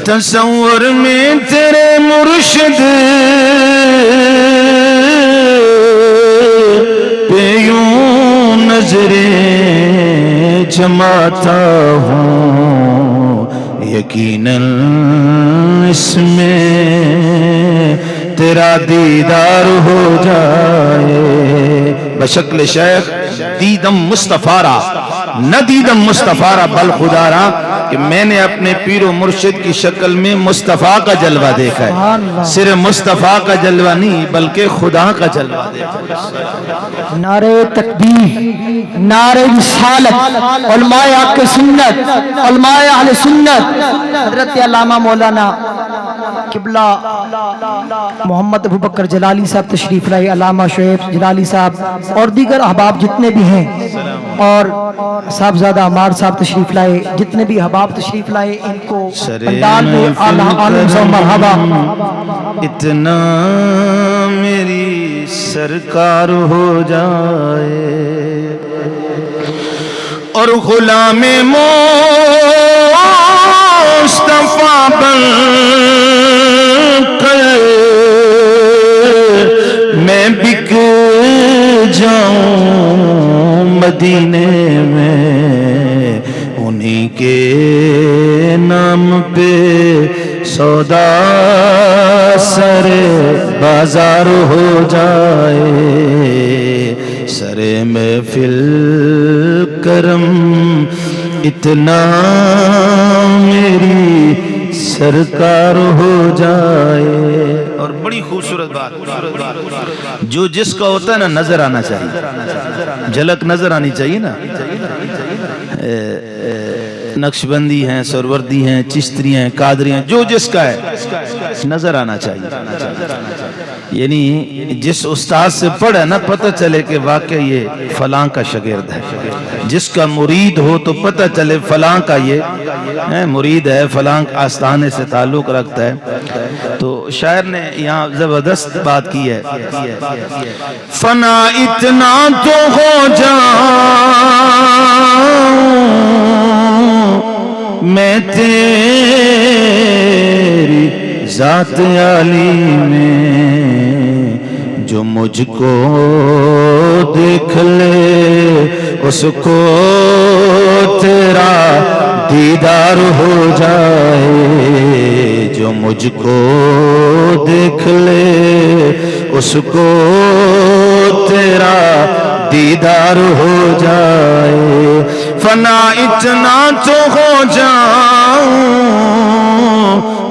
تصور میں تیرے مرشد پہ یوں نظریں جماتا ہوں، یقیناً اس میں تیرا دیدار ہو جائے۔ بشکل شیخ دیدم مصطفیٰ نہ دیدم مصطفیٰ بل خدا را، کہ میں نے اپنے پیر و مرشد کی شکل میں مصطفیٰ کا جلوہ دیکھا ہے، صرف مصطفیٰ کا جلوہ نہیں بلکہ خدا کا جلوہ دیکھا ہے۔ نعرہ تکبیر، نعرہ رسالت، علماء حق سنت، علماء اہل سنت، حضرت علامہ مولانا قبلہ محمد ابو بکر جلالی صاحب تشریف لائے، علامہ شعیب جلالی صاحب اور دیگر احباب جتنے بھی ہیں، اور صاحبزادہ عمار صاحب تشریف لائے، جتنے بھی احباب تشریف لائے، ان کو پنڈال میں عالم سے مرحبا۔ اتنا میری سرکار ہو جائے اور غلام مصطفیٰ بن کر میں بک جاؤں مدینے میں، انہی کے نام پہ سودا سر بازار ہو جائے، سر محفل کرم اتنا میری سرکار ہو جائے۔ اور بڑی خوبصورت بات، جو جس کا ہوتا ہے نا نظر آنا چاہیے، جھلک نظر آنی چاہیے نا۔ نقشبندی ہیں، سروردی ہیں، چشتری ہیں، قادری ہیں، جو جس کا ہے نظر آنا چاہیے۔ یعنی جس استاد سے پڑھے نا پتہ چلے کہ واقعی یہ فلاں کا شاگرد ہے، جس کا مرید ہو تو پتہ چلے فلاں کا یہ مرید ہے، فلاں آستانے سے تعلق رکھتا ہے۔ تو شاعر نے یہاں زبردست بات کی ہے، فنا اتنا تو ہو جاؤں میں تیری ذات عالی میں، جو مجھ کو دیکھ لے اس کو تیرا دیدار ہو جائے، جو مجھ کو دیکھ لے اس کو تیرا دیدار ہو جائے، فنا اتنا تو ہو جاؤں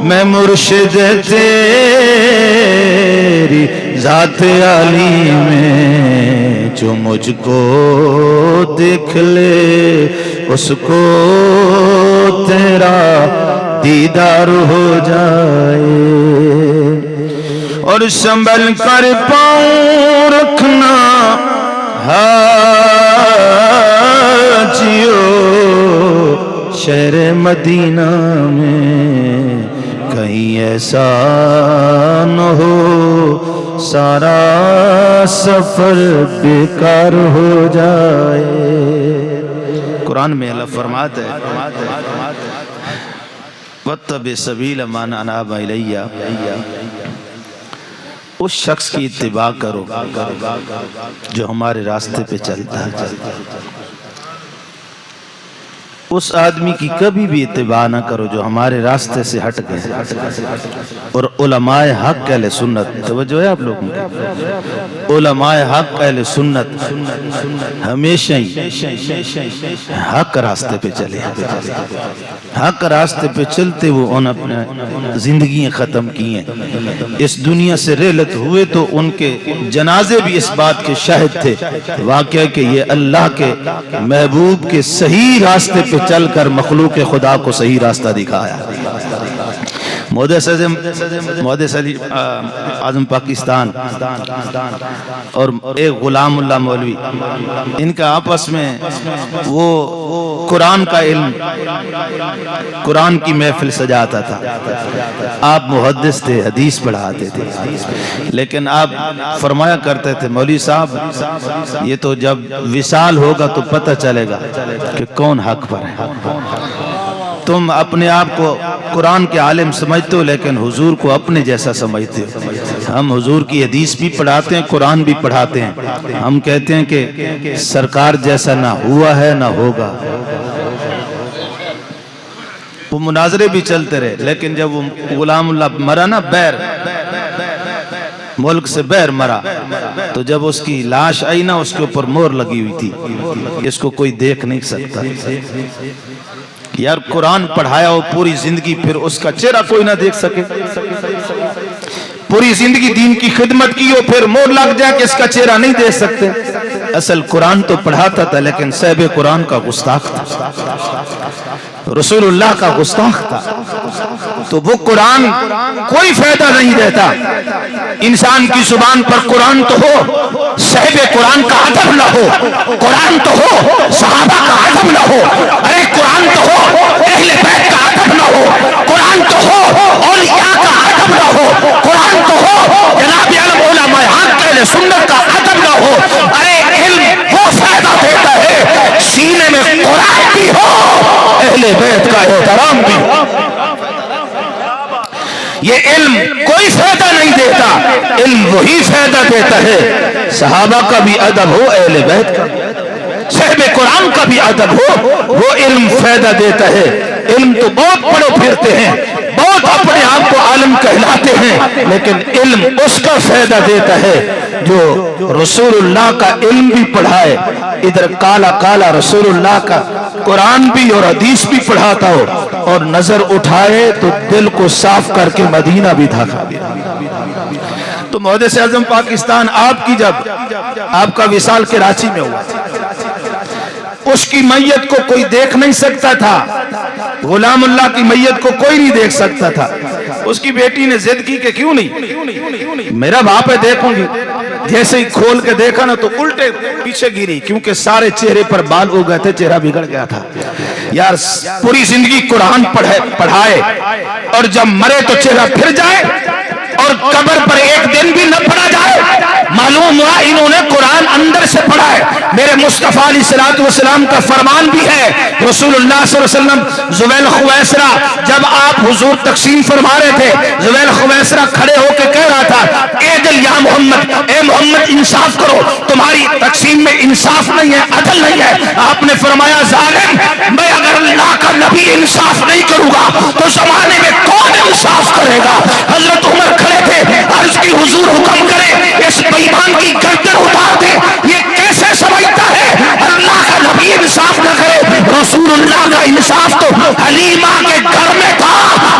میں مرشد تیری ذات عالی میں، جو مجھ کو دیکھ لے اس کو تیرا دیدار ہو جائے، اور سنبھل کر پاؤں رکھنا حاجیو شہر مدینہ میں، کہیں ایسا نہ ہو سارا سفر بیکار ہو جائے۔ قرآن میں اللہ فرماتا ہے وَاتَّبِعْ سَبِيلَ مَنْ أَنَابَ إِلَيَّ، اس شخص کی اتباع کرو جو ہمارے راستے پہ چلتا ہے، اس آدمی کی کبھی بھی اتباع نہ کرو جو ہمارے راستے سے ہٹ گئے۔ اور علماء حق اہل سنت، توجہ ہے آپ لوگوں کی، علماء حق اہل سنت ہمیشہ ہی حق راستے پہ چلے، حق راستے پہ چلتے وہ ان اپنے زندگیاں ختم کی ہیں، اس دنیا سے رحلت ہوئے تو ان کے جنازے بھی اس بات کے شاہد تھے واقعہ کہ یہ اللہ کے محبوب کے صحیح راستے پہ چل کر مخلوق خدا کو صحیح راستہ دکھایا۔ محدث علی اعظم پاکستان اور ایک غلام اللہ مولوی، ان کا آپس میں وہ قرآن کا علم، قرآن کی محفل سجاتا تھا۔ آپ محدث تھے، حدیث پڑھاتے تھے، لیکن آپ فرمایا کرتے تھے مولوی صاحب یہ تو جب وصال ہوگا تو پتہ چلے گا کہ کون حق پر ہے۔ तुम अपने आप को कुरान के आलिम समझते हो लेकिन हुजूर को अपने जैसा समझते हो। हम हुजूर की हदीस भी पढ़ाते हैं, कुरान भी पढ़ाते हैं। हम कहते हैं कि सरकार जैसा ना हुआ है ना होगा। वो मुनाजरे भी चलते रहे, लेकिन जब वो गुलामुल्लाह मरा ना, बैर मुल्क से बैर मरा, तो जब उसकी लाश आई ना, उसके ऊपर मोहर लगी हुई थी, इसको कोई देख नहीं सकता। यार कुरान पढ़ाया हो पूरी जिंदगी, फिर उसका चेहरा कोई ना देख सके। पूरी जिंदगी दीन की खिदमत की हो, फिर मोहर लग जाए कि इसका चेहरा नहीं देख सकते। असल कुरान तो पढ़ाता था, लेकिन साहिब कुरान का गुस्ताख था, रसूलुल्लाह का गुस्ताख था। तो वो कुरान कोई फायदा नहीं देता। इंसान की जुबान पर कुरान तो हो, साहिब कुरान का अदब न हो। कुरान तो हो, सहाबा का अदब न हो। अरे कुरान तो हो, अहले बैत का अदब न हो। कुरान तो हो, औलिया का अदब न हो। कुरान तो हो, जनाब आलम उलमाए हक अहले सुन्नत का अदब न हो। अरे इल्म वो फायदा देता है सीने में कुरान भी हो, अहले बैत का एहतराम भी हो। ये इल्म कोई फायदा नहीं देता, इल्म वही फायदा देता है सहाबा का भी अदब हो, अहले बैत का, साहिब कुरान का भी अदब हो, वो इल्म फायदा देता है। इल्म तो बहुत पढ़े फिरते हैं, बहुत अपने आप को आलिम कहलाते हैं, लेकिन इल्म उसका फायदा देता है जो रसूलुल्लाह का इल्म भी पढ़ाए, इधर काला काला रसूलुल्लाह का कुरान भी और हदीस भी पढ़ाता हो, और नजर उठाए तो दिल को साफ करके मदीना भी दिखा दे। तो मुहद्दिस आज़म पाकिस्तान आपकी जब आपका विसाल कराची में हुआ, उसकी मैयत को कोई देख नहीं सकता था, गुलामुल्लाह की मैयत को कोई नहीं देख सकता था। उसकी बेटी ने जिद की कि क्यों नहीं, मेरा बाप है, देखूंगी। जैसे ही खोल के देखा ना, तो उल्टे पीछे गिरी, क्योंकि सारे चेहरे पर बाल हो गए थे, चेहरा बिगड़ गया था। यार पूरी जिंदगी कुरान पढ़ाए और जब मरे तो चेहरा फिर जाए, और कब्र पर एक दिन भी न पढ़ा जाए। मालूम हुआ इन्होंने कुरान अंदर से पढ़ा है। मेरे मुस्तफा अलैहिस्सलातु वस्सलाम का फरमान भी है, रसूलुल्लाह सल्लल्लाहु अलैहि वसल्लम जुबैल खुवैसरा, जब आप हुजूर तकसीम फरमा रहे थे, जुबैल खुवैसरा खड़े होकर कह रहा था, ए दिल या मोहम्मद, ए मोहम्मद इंसाफ करो, तुम्हारी तकसीम में इंसाफ नहीं है, अदल नहीं है। आपने फरमाया, जालिम, मैं अगर अल्लाह का नबी इंसाफ नहीं करूंगा तो जमाने में कौन इंसाफ करेगा। हजरत उमर खड़े थे, अर्ज की हुजूर हुक्म करे इस बेईमान की गर्दन उतार दे। ये कैसे समझता है अल्लाह का नबी इंसाफ न करे। रसूलुल्लाह का इंसाफ तो हलीमा के घर में था,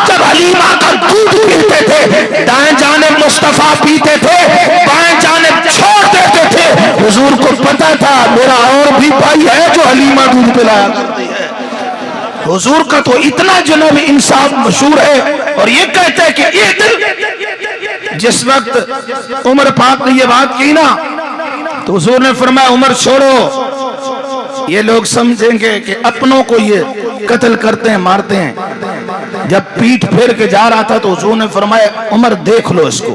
जब हलीमा का दूध पीते थे, दाएं जाने मुस्तफा पीते थे, बाएं जाने छोड़ देते थे। हुजूर को पता था मेरा और भी भाई है जो हलीमा दूध पिलाया करती है। हुजूर का तो इतना जनाब इंसाफ मशहूर है। और ये कहते हैं कि ये दिल, जिस वक्त उमर पाक ने ये बात की ना, तो हुजूर ने फरमाया, उमर छोड़ो, ये लोग समझेंगे कि अपनों को ये कत्ल करते हैं, मारते हैं। जब पीठ फेर के जा रहा था तो हुजूर ने फरमाया, उमर देख लो इसको,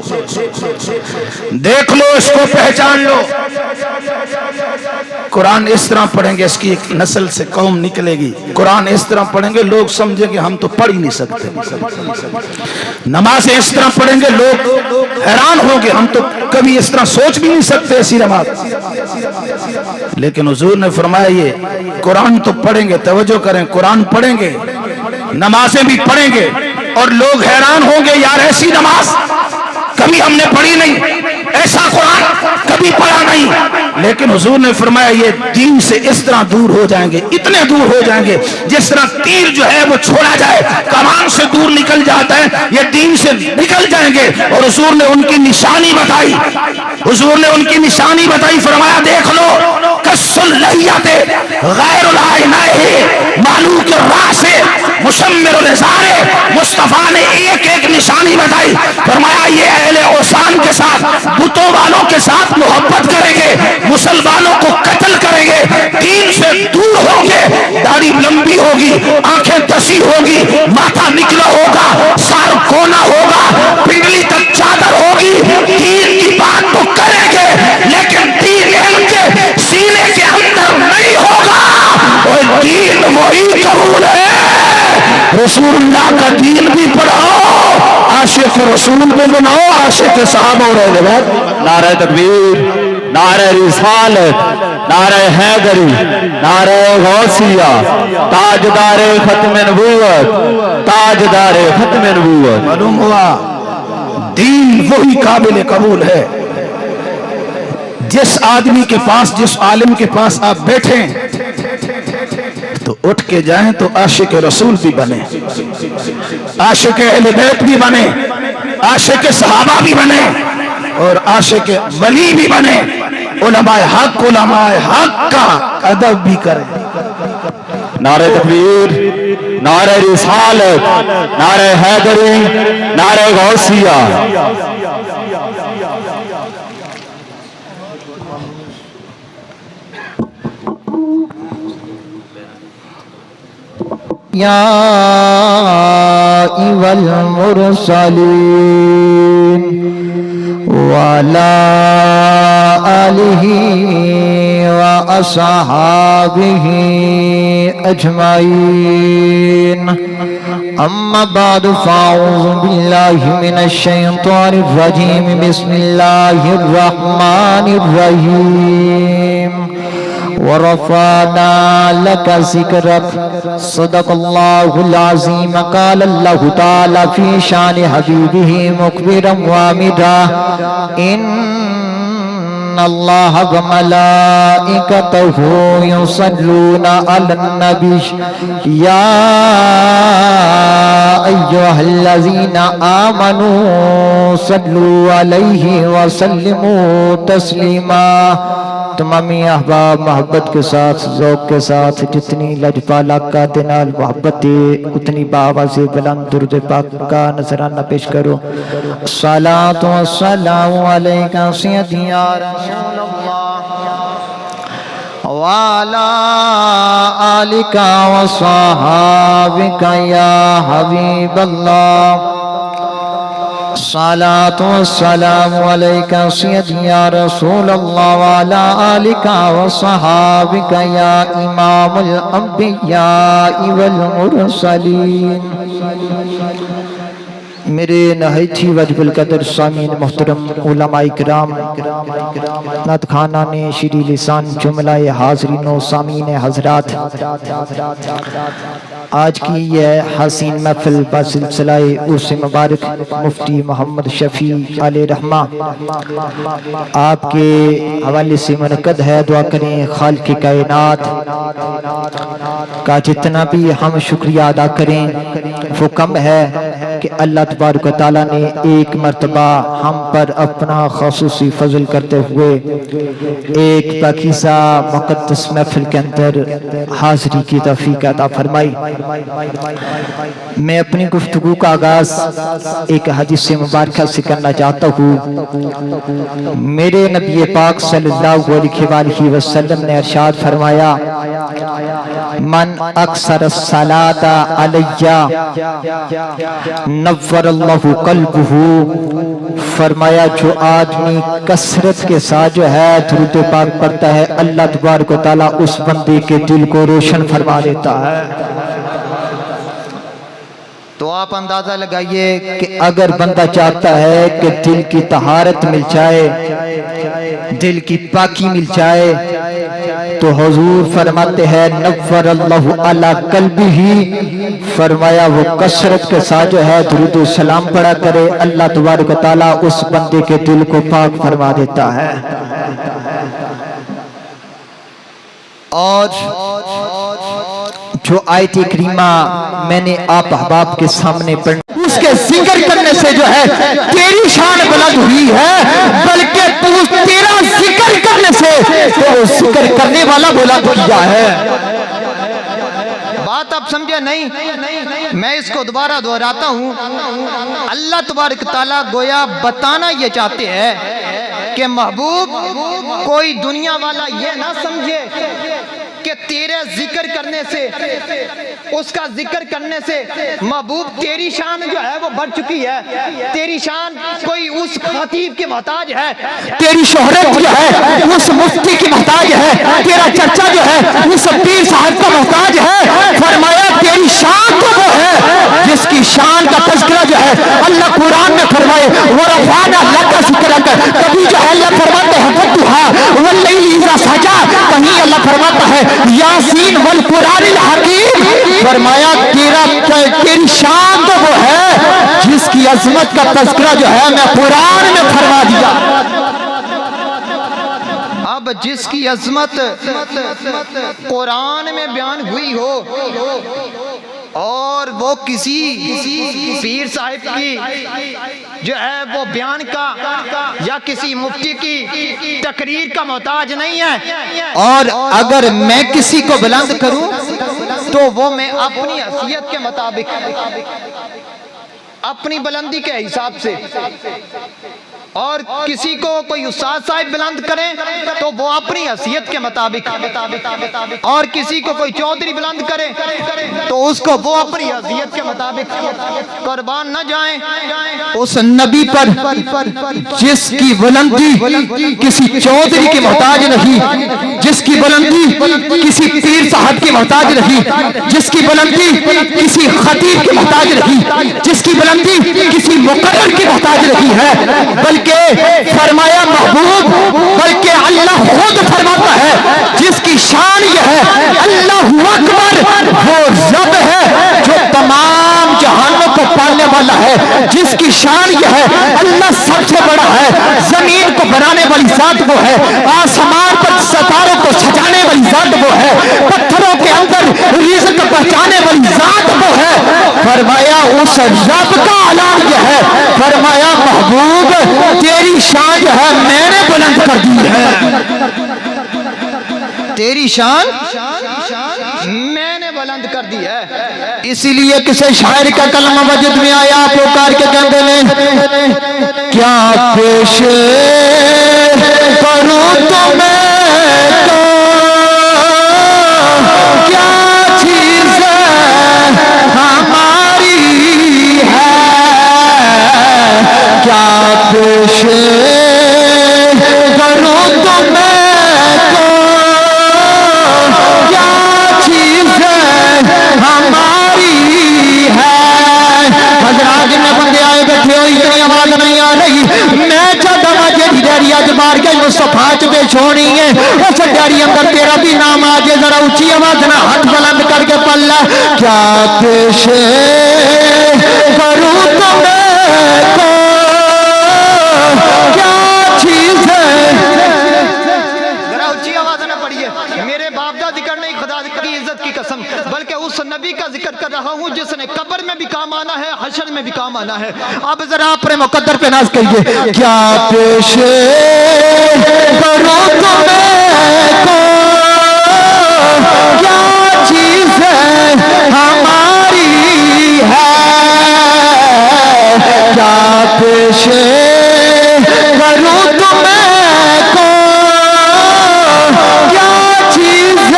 देख लो इसको, पहचान लो। कुरान इस तरह पढ़ेंगे, इसकी एक नस्ल से कौम निकलेगी। कुरान इस तरह पढ़ेंगे, लोग समझेंगे हम तो पढ़ ही नहीं सकते। नमाज इस तरह पढ़ेंगे, लोग हैरान होंगे, हम तो कभी इस तरह सोच भी नहीं सकते ऐसी नमाज। लेकिन हुजूर ने फरमाया, ये कुरान तो पढ़ेंगे, तवज्जो करें, कुरान पढ़ेंगे, नमाजें भी पढ़ेंगे, और लोग हैरान होंगे, यार ऐसी नमाज कभी हमने पढ़ी नहीं, ऐसा कुरान कभी पढ़ा नहीं। लेकिन हुजूर ने फरमाया, ये दीन से इस तरह दूर हो जाएंगे, इतने दूर हो जाएंगे जिस तरह तीर जो है वो छोड़ा जाए, कमान से दूर निकल जाता है, ये दीन से निकल जाएंगे। और हुजूर ने उनकी निशानी बताई, हुजूर ने उनकी निशानी बताई, फरमाया, देख लो, कसुल्लहियते गैरुल आइनाए मालूक रासे मुशम्मिरुल इज़ारे। मुस्तफा ने एक एक निशानी बताई, फरमाया, ये अहले औसान के साथ, बुतों वालों के साथ मोहब्बत करेंगे, मुसलमानों को कत्ल करेंगे, दीन से दूर होंगे, दाढ़ी लंबी होगी, आंखें दसी होगी, माथा निकला होगा, सार कोना होगा, पिंडली तक चादर होगी, दीन की बात तो करेंगे, लेकिन दीन इनके सीने के अंदर नहीं होगा। और दीन वही कबूल है रसूलुल्लाह का दीन भी पढ़ाओ, आशिक रसूल भी बनाओ, आशिक सहाबा और अहले बैत। नारे तकबीर, नारे रिसालत, नारे हैदरी, नारे गौसिया, ताजदारे खत्म नबूवत, ताजदारे खत्म नबूवत। मालूम हुआ दीन वही काबिल कबूल है जिस आदमी के पास, जिस आलिम के पास आप बैठे तो उठ के जाएं तो आशिक रसूल भी बने, आशिक अहले बैत भी बने, आशिक सहाबा भी बने और आशिक वली भी बने। उलमाए हक का अदब भी करें। नारे तकबीर, नारे रिसालत, नारे हैदरी, नारे गौसिया। या इवल मुरसलीन वाला आलिही व असहाबिही अजमाइन। अम्मा बाद फ़ाऊज़ु बिल्लाहि मिनश शैतानिर रजीम। बिस्मिल्लाहिर रहमानिर रहीम। वरफ़अना लक ज़िक्रक। सदक़ल्लाहुल अज़ीम। क़ाल अल्लाहु तआला फ़ी शान हबीबिही मुख़बिरन व आमिरा। इन्नल्लाह व मलाइकतहु युसल्लूना अलन नबी या अय्युहल्लज़ीना आमनू सल्लू अलैहि व सल्लिमू तस्लीमा। तमामी अहबाब मोहब्बत के साथ, ज़ौक़ के साथ, जितनी लजपाला का दिनाल मोहब्बत उतनी बावाज़ बुलंद दुरूद पाक का नजराना पेश करो। सलातो वस्सलामु अलैका सय्यदी या रसूलल्लाह व अला आलिका व सहाबिका या हबीबल्लाह। सलातो वस्सलामु अलैका सय्यदी या रसूलल्लाह व अला आलिका व सहाबिका या इमामुल अंबिया वल मुरसलीन। मेरे नहायती वजबुल कदर सामीन मोहतरम उलमाए किराम, नात खाना ने श्री लिसान जुमलाए हाज़रीन व सामीन हज़रात, आज की यह हसीन महफिल बसिलसिलाए उर्स मुबारक मुफ्ती मोहम्मद शफी अलैहि रहमा आपके हवाले से मुनक़्क़द है। दुआ करें खालिक़ कायनात का जितना भी हम शुक्रिया अदा करें वो कम है कि अल्लाह तबारक व तआला ने एक मर्तबा हम पर अपना ख़ुसूसी फजल करते हुए एक पाकीज़ा मुक़द्दस महफिल के अंदर हाज़री की तौफ़ीक़ अता फरमाई। मैं अपनी गुफ्तगू का आगाज़ एक हदीस मुबारक से करना चाहता हूँ। मेरे नबी पाक सल्लल्लाहु अलैहि वसल्लम ने इरशाद फरमाया, मन अक्सर सलाता अलैया नव्वरल्लाहु क़ल्बहु। फरमाया जो आदमी कसरत के साथ जो है दुरूद पाक पढ़ता है, अल्लाह तबारक व तआला उस बंदे के दिल को रोशन फरमा देता है। तो आप अंदाजा लगाइए कि अगर बंदा चाहता है कि दिल की तहारत मिल जाए, दिल की पाकी मिल जाए, तो हुजूर फरमाते हैं नव्वरल्लाहु अला क़ल्बिही। फरमाया वो कसरत के साथ जो है दुरूद सलाम पढ़ा करे, अल्लाह तबारक व तआला उस बंदे के दिल को पाक फरमा देता है। और जो आयत करीमा मैंने आप अहबाब के सामने पढ़, उसके जिक्र करने से जो है तेरी शान बुलंद हुई है, बल्कि तू तेरा जिक्र करने से तो जिक्र करने वाला बुलंद किया है। बात आप समझे नहीं? मैं इसको दोबारा दोहराता हूँ। अल्लाह तबारक तआला गोया बताना ये चाहते हैं कि महबूब कोई दुनिया वाला ये ना समझे कि تیرے ذکر کرنے سے، اس کا ذکر کرنے سے محبوب تیری شان جو ہے وہ بڑھ چکی ہے. تیری شان کوئی اس خطیب کی محتاج ہے، تیری شہرت جو ہے اس مفتی کی محتاج ہے، تیرا چرچا جو ہے اس پیر صاحب کا محتاج ہے. فرمایا تیری شان تو وہ ہے جس کی شان کا تذکرہ جو ہے اللہ قرآن میں فرمائے وَرَفَعْنَا لَكَ ذِكْرَكَ. کبھی جو ہے اللہ فرماتے ہیں وَالضُّحَىٰ وَاللَّيْلِ إِذَا سَجَىٰ، کہیں اللہ فرماتا ہے یاسین وَالْقُرْآنِ الْحَکِیمِ. فرمایا تیری شان تو وہ ہے جس کی عظمت کا تذکرہ جو ہے میں قرآن میں فرما دیا. اب جس کی عظمت قرآن میں بیان ہوئی ہو اور وہ کسی پیر صاحب کی جو ہے وہ بیان کا یا کسی مفتی کی تقریر کا محتاج نہیں ہے، اور اگر میں کسی کو بلند کروں تو وہ میں اپنی حیثیت کے مطابق، اپنی بلندی کے حساب سے، اور کسی کو کوئی استاد صاحب بلند کریں تو وہ اپنی حیثیت کے مطابق، اور کسی کو کوئی چودھری بلند کرے تو اس کو وہ اپنی حیثیت کے مطابق قربان نہ جائیں. اس نبی پر جس کی بلندی کسی چودھری کی محتاج نہیں، جس کی بلندی کسی پیر صاحب کی محتاج نہیں، جس کی بلندی کسی خطیب کی محتاج نہیں، جس کی بلندی کسی مقرر کی محتاج نہیں ہے، بلکہ فرمایا محبوب، بلکہ اللہ خود فرماتا ہے جس کی شان یہ ہے اللہ اکبر، وہ رب ہے جو تمام جہانوں کو پالنے والا ہے. جس کی شان یہ ہے اللہ سب سے بڑا ہے، زمین کو بنانے والی ذات وہ ہے، آسمان پر ستاروں کو سجانے والی ذات وہ ہے، پتھروں کے اندر رزق پہنچانے والی ذات وہ ہے. فرمایا اس رب کا اعلان یہ ہے، فرمایا محبوب تیری شان جو ہے میں نے بلند کر دی ہے. تیری شان میں نے بلند کر دی ہے. اسی لیے کسی شاعر کا کلمہ وجد میں آیا، پکار کے کہتے ہیں کیا پیش کروں تمہیں تو کیا چیز ہماری ہے، کیا پیش کروں تمہیں تو کیا چیز ہماری ہے. حضرات میں بندے آئے بیٹھے ہوئی اتنی آواز نہیں آ رہی، میں چاہتا ہوں جیڑی ڈیری آج بار کے مصطفیٰ چکے چھوڑی ہے اس ڈیری اندر تیرا بھی نام آجے، ذرا اونچی آواز نہ ہاتھ بلند کر کے پڑھ لے کیا پیش کروں تمہیں تو کیا چیز ہے. ذرا اونچی آواز نہ پڑھیے، میرے باپ دا ذکر نہیں، خدا کی عزت کی قسم، بلکہ اس نبی کا ذکر کر رہا ہوں جس نے قبر میں بھی کام آنا ہے، حشر میں بھی کام آنا ہے. اب ذرا اپنے مقدر پہ ناز کریے کیا پیش کروں تمہیں کو کیا چیز ہماری ہے، کیا پیش کروں تمہیں کو کیا چیز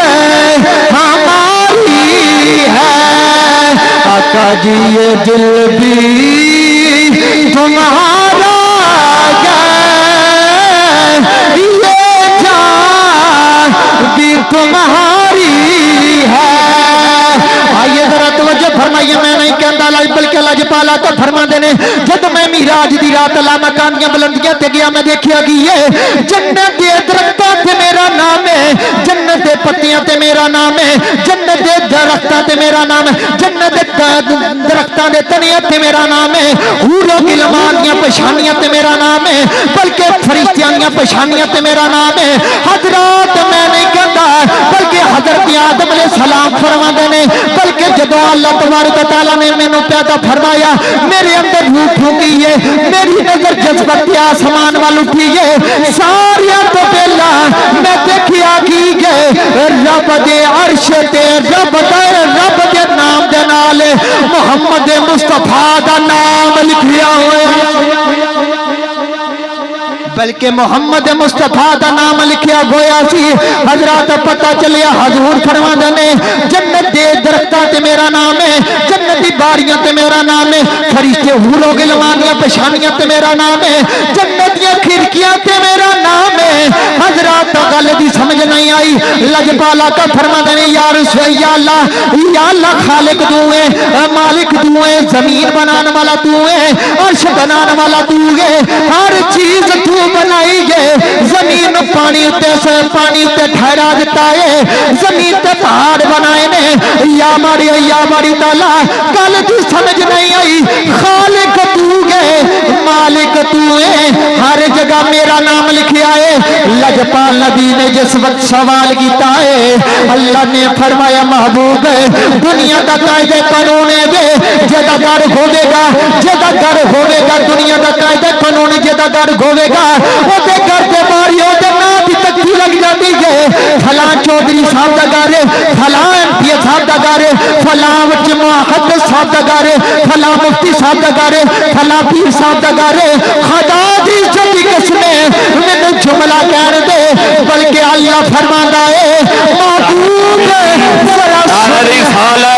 ہماری ہے. آقا جی یہ دل بھی تمہارا ہے، یہ جان بھی تمہاری ہے. آئیے ذرا توجہ فرمائیے، میں نہیں کہتا لاج بلکہ لاج پالا تو فرما دینے جب میں میراج دی رات اللہ مکانیاں بلندیاں تے گیا میں دیکھیا گئی ہے جنت دے درختاں تے میرا نام ہے، جنت دے پتیاں تے میرا نام ہے، جنت دے درختاں تے میرا نام ہے، جنت دے درختاں دے تنیاں تے میرا نام ہے، حوروں کی لمانیاں پشانیاں تے میرا نام ہے، بلکہ فرشتیاں پشانیاں تے میرا نام ہے. حضرات میں نہیں کہتا بلکہ حضرت آدم علیہ السلام فرما دینے، بلکہ جدو اللہ تبارک و تعالیٰ نے میں نے پیدا فرمایا میرے اندر روح ٹھوکی ہے، میری نظر جذبت آسمان وال اٹھی ہے، ساریا تو پہلا میں دیکھیا کی گئے رب دے عرش تے رب دے نام دے نال محمد مصطفیٰ دا نام لکھیا ہوئے. بلکہ محمد مصطفیٰ دا نام لکھیا گویا سی حضرات پتہ چلیا حضور فرماندے نے جنت دے درختاں تے میرا نام ہے جنت دی باریاں تے میرا نام ہے فرشتے حوروں گلوانیاں پیشانیاں تے میرا نام ہے جنت دی کھڑکیاں تے میرا نام ہے حضرات گل دی سمجھ نہیں آئی لجپالا کا فرماندے نے یا رسول یا اللہ خالق تو ہے مالک تو ہے زمین بنانے والا تو ہے عرش بنانے والا تو ہے ہر چیز تو بنائی ہے زمین پانی تے ٹھہرا دیتا ہے زمین تے پہاڑ بنائے نے یا ماری تعالی گل دی سمجھ نہیں آئی خالق تو ہے مالک تو ہے ہر جگہ میرا نام لکھیا ہے لجپال نبی نے جس وقت سوال کیتا ہے اللہ نے فرمایا محبوب دنیا دا قاعدے قانون ہے جدا گھر ہوے گا دنیا دا قاعدے قانون جدا گھر ہوے گا او تے گھر دے باہر او تے نا دی تکتی لگ جاتی ہے فلاں چودھری صاحب دا گھر ہے فلاں ایم پی صاحب دا گھر ہے فلاں وچ محدث صاحب دا گھر ہے فلاں مفتی صاحب دا گھر ہے فلاں پیر صاحب دا گھر ہے خدا دی عزت کس نے مینوں جملہ کہہ دے بلکہ اللہ فرماندا ہے محبوب ذرا نعرہ رسالت